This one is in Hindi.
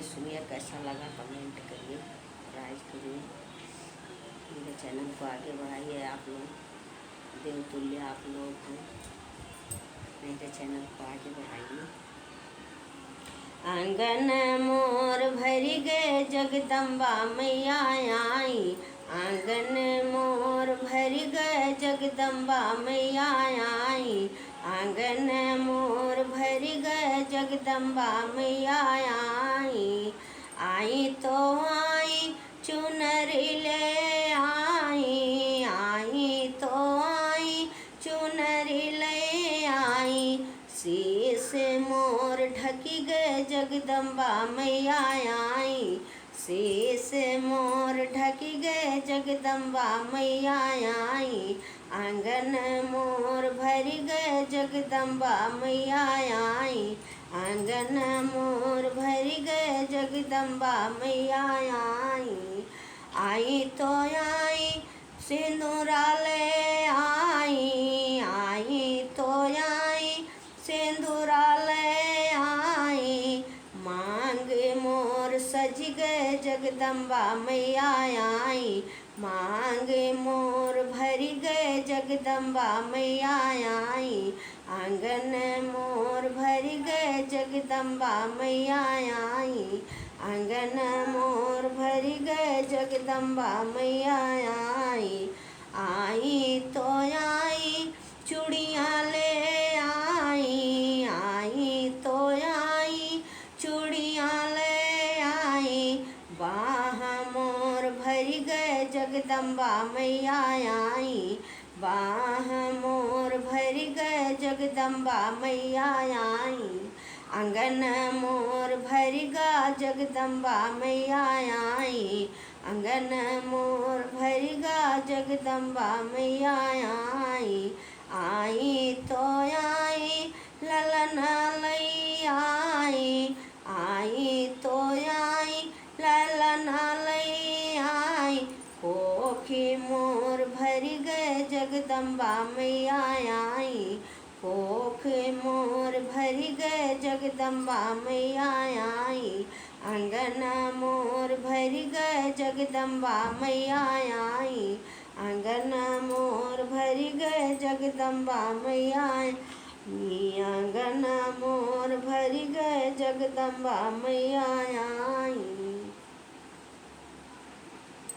लीजिए, सुनिए, कैसा लगा कमेंट करिए, राइज करिए। मेरे चैनल को आगे बढ़ाइए। आप लोग देवतुल्य आप लोग हैं, मेरे चैनल को आगे बढ़ाइए। आंगन मोर भरी गए जगदम्बा मैया आई, आंगन मोर भरी गए जगदम्बा मैया आई, आंगन मोर भरी गए जगदम्बा मैया आई। आई तो आई चुनरी ले आई, आई तो आई चुनरी ले आई, शीस मोर ढकी गए जगदम्बा मैया आई, शीस मोर ढकी गए जगदम्बा मैया आई, आंगन मोर भरी गए जगदम्बा मैया आई, आंगन मोर भरी गए जगदम्बा मैया आई। आई तो आई सिंदूरा ले आई, आई तो आई सिंदूरा ले आई, मांग मोर सज गए जगदम्बा मैया आई, मांग मोर भरी गए जगदम्बा मैया आई, आंगन मोर भरी गए जगदम्बा मैया आई, आंगन मोर भरी गए जगदम्बा मैया आई। आई तो आई चूड़ियाँ ले आई, आई तो आई चूड़ियाँ ले आई, बाह मोर भरी गए जगदम्बा मैया आई, बाह मोर भरी गए जगदम्बा मैया आई, आंगन मोर भरी गा जगदम्बा मैया आई, आंगन मोर भरी गा जगदम्बा मैया आई। आई तो आई ललना लई आई, आई तो आई ललना लई आई, कोखी मोर भरी गए जगदम्बा मैया आई, कोख मोर भरी गए जगदम्बा मैया आई, आंगन मोर भरी गए जगदम्बा मैया आई, आंगन मोर भरी गए जगदम्बा मैया आई, आंगन मोर भरी गए जगदम्बा मैया आई।